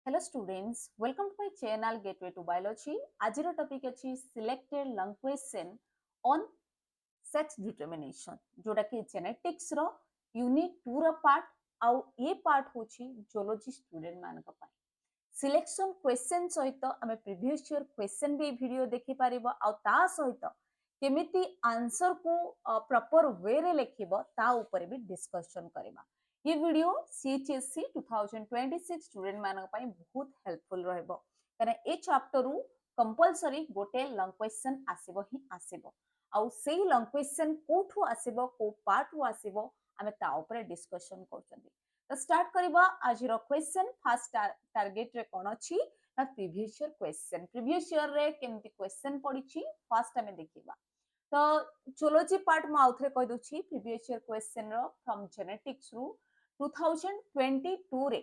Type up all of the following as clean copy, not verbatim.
Hello students, welcome to my channel Gateway to Biology. आजिर topic अछि selected long question on sex determination जोटा कि genetics रो unit 2 रो पार्ट आउ ये पार्ट होछि जूलॉजी स्टूडेंट मान का पाई सिलेक्शन क्वेश्चन सहित आमे प्रीवियस ईयर क्वेश्चन भी वीडियो देखि पारिबो आउ ता सहित केमिति आंसर को प्रॉपर वे रे लेखिबो ता ऊपर भी डिस्कशन करबा ये वीडियो CHSE 2026 स्टूडेंट मान पाई बहुत हेल्पफुल रहबो कारण ए चैप्टर रु कंपलसरी गोटे लॉन्ग क्वेश्चन आसीबो ही आसीबो आउ सेही लॉन्ग क्वेश्चन कोठु आसीबो को पार्ट रु आसीबो आमे ता ऊपर डिस्कशन करछंती तो स्टार्ट करबा आजिर क्वेश्चन फर्स्ट टारगेट रे कोन अछि ना प्रीवियस ईयर रे केमति क्वेश्चन पडिछि फर्स्ट हमें देखिबा तो जूलॉजी पार्ट म आउथरे कहि दोछि प्रीवियस ईयर क्वेश्चन रो फ्रॉम जेनेटिक्स रु 2022 रे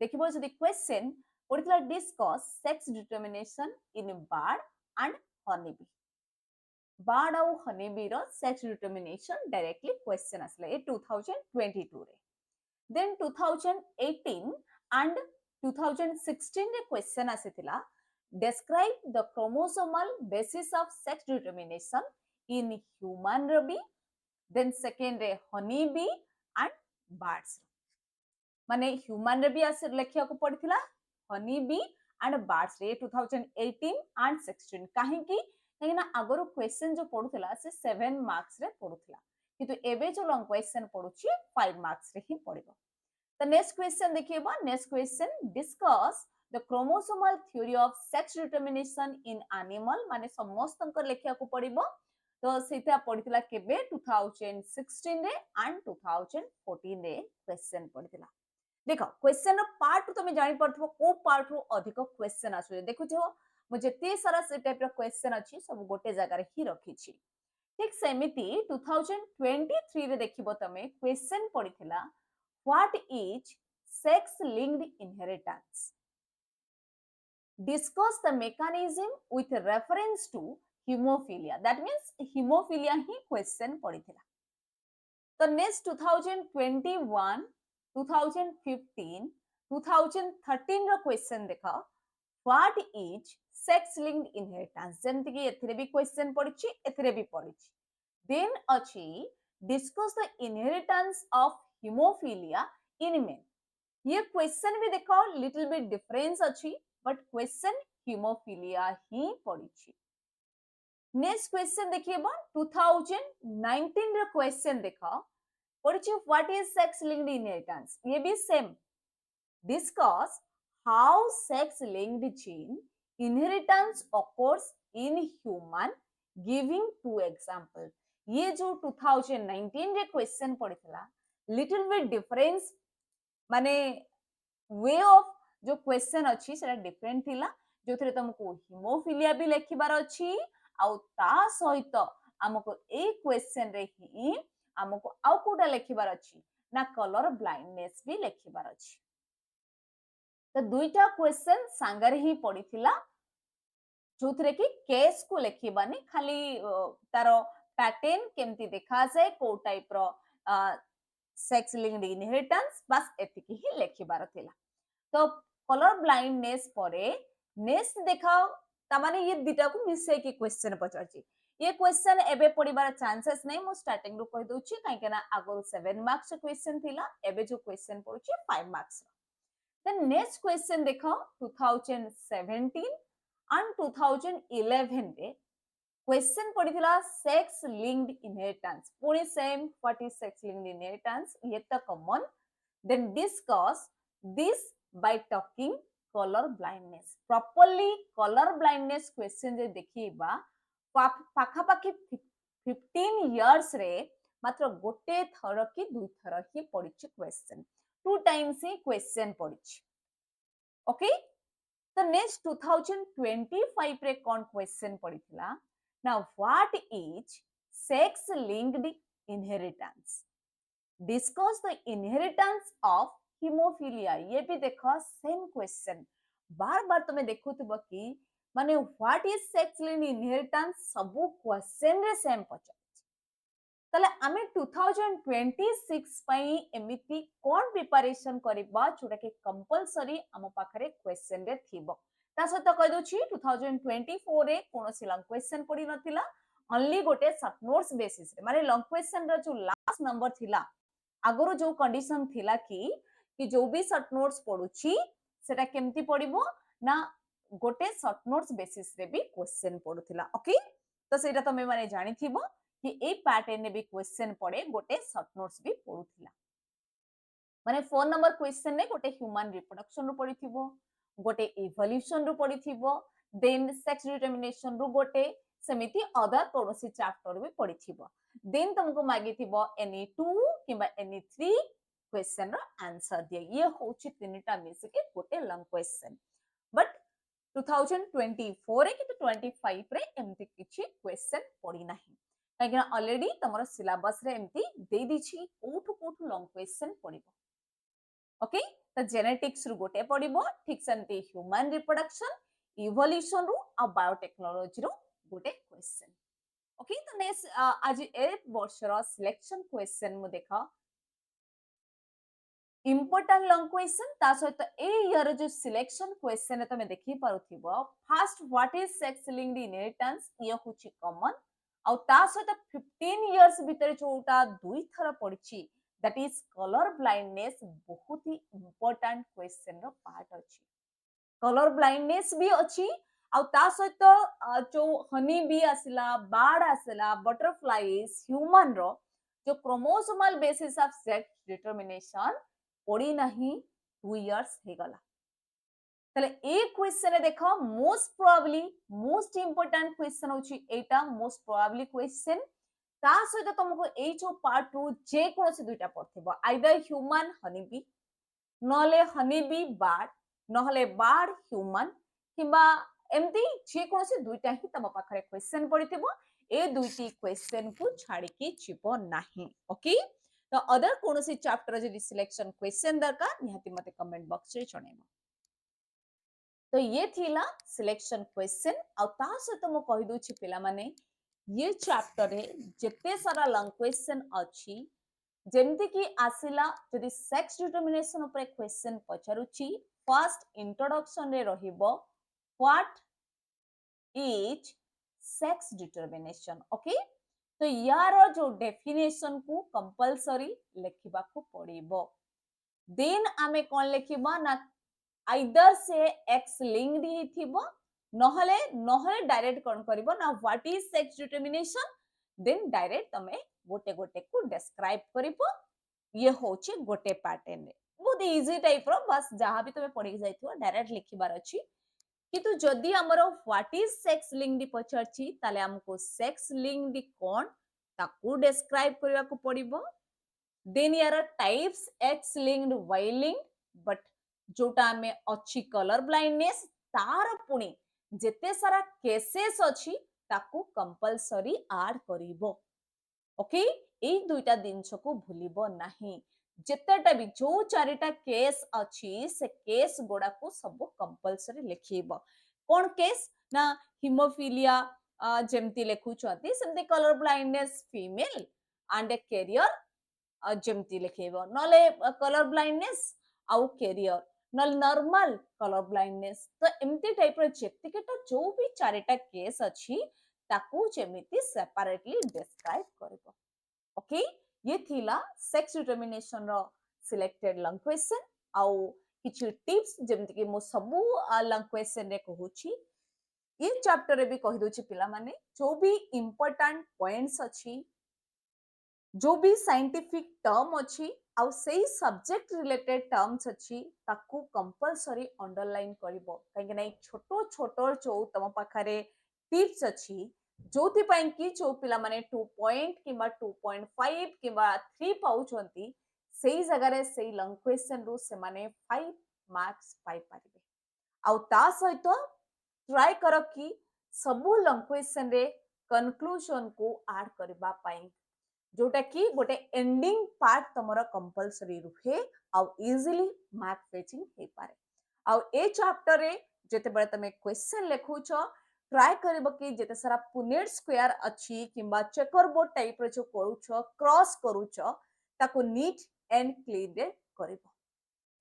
देखिबो जदि क्वेश्चन पडितला discuss sex determination in bird and honey bee bird और हनी बी रो सेक्स डिटरमिनेशन डायरेक्टली क्वेश्चन आसले ए 2022 रे then 2018 and 2016 रे क्वेश्चन आसीतिला describe the chromosomal basis of sex determination in human bee then second रे honey bee and birds माने human रे भी आसे लेखिया को पड़िथिला हनी बी एंड बर्ड्स रे 2018 एंड 16 काहे कि ना अगर क्वेश्चन जो पडुथिला से 7 मार्क्स रे पडुथिला किंतु एबे जो लॉन्ग क्वेश्चन पडुची 5 मार्क्स रे ही पडिबो The next question देखिएबा next question discuss the chromosomal theory of sex determination in animal माने समस्तंकर लेखिया को पडिबो तो सेटा पडितला केबे 2016 रे एंड 2014 रे क्वेश्चन पडितला देखो क्वेश्चन पार्ट तुम जानि पड़थबो को पार्ट रो अधिक क्वेश्चन आसु देखु छो मु जेते सारा से टाइप रो क्वेश्चन अछि सब गोटे जगह रे ही रखी छी ठीक सेमिति 2023 रे देखिबो तमे question पडिथिला What is sex-linked inheritance? Discuss the mechanism with reference to hemophilia. That means hemophilia ही question पड़ीथिला. The next 2021, 2015, 2013 रो question देखा. What is sex-linked inheritance? जेमति कि एथिरे भी question पड़ीछि, एथिरे भी पड़ीछि. Then अछि discuss the inheritance of hemophilia in man ये क्वेश्चन भी देखो लिटिल बिट डिफरेंस अछि बट क्वेश्चन हीमोफीलिया ही पड़िछि नेक्स्ट क्वेश्चन देखिएबा 2019 रे क्वेश्चन देखो पड़िछि what is sex linked inheritance ये भी same discuss how sex linked gene inheritance occurs in human giving two example ये जो 2019 रे क्वेश्चन पड़िथला लिटिल बिट डिफरेंस माने वे ऑफ जो क्वेश्चन अछि सेटा डिफरेंट थिला जो थरे तुमको हीमोफिलिया भी लेखिबार अछि आउ ता सहित हमको ए क्वेश्चन रे ही हमको आउ कोडा लेखिबार अछि ना कलर ब्लाइंडनेस भी लेखिबार अछि तो दुईटा क्वेश्चन सांगर ही पडिथिला जो थरे कि केस को लेखिबानी खाली तारो पैटर्न केमती देखा जाए को टाइप रो सेक्स लिंक्ड इनहेरिटेंस बस एतिकी ही लेखिबार थिला तो कलर ब्लाइंडनेस परे नेक्स्ट देखाओ ता माने ये दिटा को मिसै की क्वेश्चन पचारची ये क्वेश्चन एबे पडिबार चांसेस नै मो स्टार्टिंग रो कहि दोछि काहे केना आगो 7 मार्क्स क्वेश्चन थिला एबे जो क्वेश्चन पडुची 5 मार्क्स देन नेक्स्ट क्वेश्चन देखाओ 2017 एंड 2011 रे क्वेश्चन पड़ीथिला सेक्स लिंक्ड इनहेरिटेंस पुणी same what is sex linked inheritance ये तो common then discuss this by talking colour blindness properly colour blindness question जे देखिबा पाखा पाखी 15 इयर्स रे मात्र गोटे थर की दुई थर ही पड़िछि क्वेश्चन 2 टाइम्स ही क्वेश्चन पड़िछि ओके तो नेक्स्ट 2025 रे कोन question पड़िथिला Now, what is sex-linked inheritance? Discuss the inheritance of hemophilia. ये भी देखो सेम क्वेश्चन बार बार तुम्हें देखो तो कि माने what is sex-linked inheritance सब क्वेश्चन रे सेम पचार ताले आमे 2026 पई एमिति कोन प्रिपरेशन करबा जोटा कि कंपलसरी हम पाखरे क्वेश्चन रे थिबो ता सहित कह दोछि 2024 रे कोनोसी लॉन्ग क्वेश्चन पड़ी नथिला ओनली गोटे शॉर्ट नोट्स बेसिस रे माने लॉन्ग क्वेश्चन रो जो लास्ट नंबर थिला आगरो जो कंडीशन थिला कि जो भी शॉर्ट नोट्स पडुछि सेटा केमती पडिबो ना गोटे शॉर्ट नोट्स बेसिस रे भी क्वेश्चन पडुथिला ओके तो सेटा तमे माने जानि थिबो कि ए पैटर्न भी क्वेश्चन पड़े गोटे शॉर्ट नोट्स भी पडुथिला माने 4 नंबर क्वेश्चन ने गोटे ह्यूमन रिप्रोडक्शन रु पडिथिबो गोटे इवोल्यूशन रु पडिथिबो देन सेक्स डिटरमिनेशन रु गोटे सेमिति अदर कोनोसी चैप्टर भी पडिथिबो देन तुमको मागिथिबो एनी 2 किबा एनी 3 क्वेश्चन रो आंसर दिए ये होची तीनटा मिसी के गोटे लॉन्ग क्वेश्चन बट 2024 रे कि 25 रे एमती किछि क्वेश्चन पड़ी नाही काहेकि ऑलरेडी तमरो सिलेबस रे एमती दे दिछि कोठु कोठु लॉन्ग क्वेश्चन पड़िबो ओके तो जेनेटिक्स रु गोटे पड़िबो ठीक सेमती ह्यूमन रिप्रोडक्शन इवोल्यूशन रु आ बायोटेक्नोलॉजी रु गोटे क्वेश्चन ओके तो नेक्स्ट आज ए वर्ष रो सिलेक्शन क्वेश्चन मु देखा इम्पोर्टेंट लॉन्ग क्वेश्चन ता सहित ए इयर जो सिलेक्शन क्वेश्चन तमे देखि पारुथिबो first what is sex linked inheritance ये होची कॉमन आ ता सहित 15 इयर्स भीतर जोटा दुई थर पड़िछि दैट इज कलर ब्लाइंडनेस बहुत ही इम्पोर्टेंट क्वेश्चन रो पार्ट अछि कलर ब्लाइंडनेस भी अछि आ ता सहित जो हनी बी आसिला बार्ड आसिला बटरफ्लाईज ह्यूमन रो जो chromosomal basis of sex determination पड़ी नहीं 2 इयर्स हे गला तले ए क्वेश्चन रे देखो most probably most important question होची एटा मोस्ट प्रोबेबली क्वेश्चन ता सहित तुमको ए जो पार्ट रू जे कोनोसी दुइटा पड़थिबो आइदर ह्यूमन हनीबी नहले हनीबी बार्ड नहले बार्ड ह्यूमन किबा एमती जे कोनोसी दुइटा ही तम पाखरे क्वेश्चन पड़िथिबो ए दुइटी क्वेश्चन को छाड़ी के छिपो नाही ओके तो अदर कोनोसी चैप्टर जदि सिलेक्शन क्वेश्चन दरकार निहाती मते कमेंट बॉक्स रे जणेबो तो ये थिला सिलेक्शन क्वेश्चन आ ता सहित मु कहि दोछि पिला माने ये चैप्टर रे जेते सारा लॉन्ग क्वेश्चन अछि जेमति कि आसिला जदि सेक्स डिटरमिनेशन ऊपर क्वेश्चन पचारुछि फर्स्ट इंट्रोडक्शन रे रहिबो what is sex determination okay तो यार जो डेफिनेशन को कंपलसरी लिखिबा को पड़िबो देन आमे कोन लिखिबा ना आइदर से एक्स लिंक्ड ही थिबो नहले नहले डायरेक्ट कोन करबो ना what is sex determination then direct तमे गोटे गोटे को डिस्क्राइब करबो ये होची गोटे पैटर्न रे बहुत इजी टाइप रो बस जहां भी तमे पढ़ी जाइथिबो डायरेक्ट लिखिबार अछि किंतु जदि हमरो व्हाट इज सेक्स लिंक्ड पछarchi ताले हमको सेक्स लिंक्ड कोन ताकू डिस्क्राइब करबा को पड़िबो देन यार types X linked Y linked but जोटा में अच्छी कलर ब्लाइंडनेस तार पुणी जेते सारा केसेस अछि ताकू कंपलसरी ऐड करिवो ओके ए दुईटा दिनस को भूलिबो नाही जेतेटा भी जो चारिटा केस अछि से केस गोडा को सब कंपलसरी लिखिबो कोन केस ना हिमोफिलिया जेमती लेखुचंती सेमती colour blindness female and a carrier जेमती लिखेबो नले कलर ब्लाइंडनेस आउ कैरियर नल नॉर्मल कलर ब्लाइंडनेस तो एमती टाइप रो जेतिकेटा जो भी चारिटा केस अछि ताकू जेमिति सेपरेटली डिस्क्राइब करबो ओके ये थिला सेक्स डिटरमिनेशन रो सिलेक्टेड लॉन्ग क्वेश्चन आउ किछि टिप्स जेमति कि मो सबु लॉन्ग क्वेश्चन रे कहूची ये चैप्टर रे भी कहि दोची पिला माने जो भी इंपोर्टेंट पॉइंट्स अछि जो भी साइंटिफिक टर्म अछि आउ सेही सब्जेक्ट रिलेटेड टर्म्स अछि ताकू कंपलसरी अंडरलाइन करिवो काहे नै छोटो छोटो जो तम पाखरे टिप्स अछि जोथि पई कि जो पिला माने 2 पॉइंट किबा 2.5 किबा 3 पाउचंती सेही जगह रे सेही लॉन्ग क्वेश्चन रु से माने 5 मार्क्स पाई परिबे आउ ता सहित ट्राई करो कि सबु लॉन्ग क्वेश्चन रे कंक्लूजन को ऐड करबा पई जोटा कि गोटे एंडिंग पार्ट तमरा कंपलसरी रुहे आउ इजीली मार्क फेचिंग हे पारे आउ ए चैप्टर रे जेते बळे तमे क्वेश्चन लेखुछ ट्राए करब कि जिते सारा पुनेट स्क्वायर अच्छी किंबा चेकर बोर्ड टाइप रो जो करूछ क्रॉस करूछ ताको नीट एंड क्लीन रे करब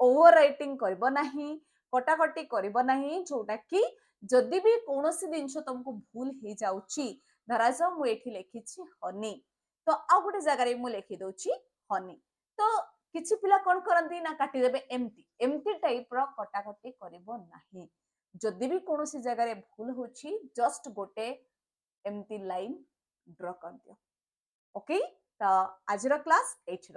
ओवर राइटिंग करब नाही कटाकटी करब नाही जोटा कि जदि भी कौनसी जिनस तुमको भूल हो जाउची धराज मु एठी लिखिछि हनी तो आ गोटे जगह मु लिखि दउची हनी तो किछि पिला कोन करंती ना काटी देबे एम्प्टी एम्प्टी टाइप रो कटाकटी करब नाही जदि भी कौनसी जगह भूल होची जस्ट गोटे एम्प्टी लाइन ड्रॉ कर दियो ओके तो आज क्लास एठी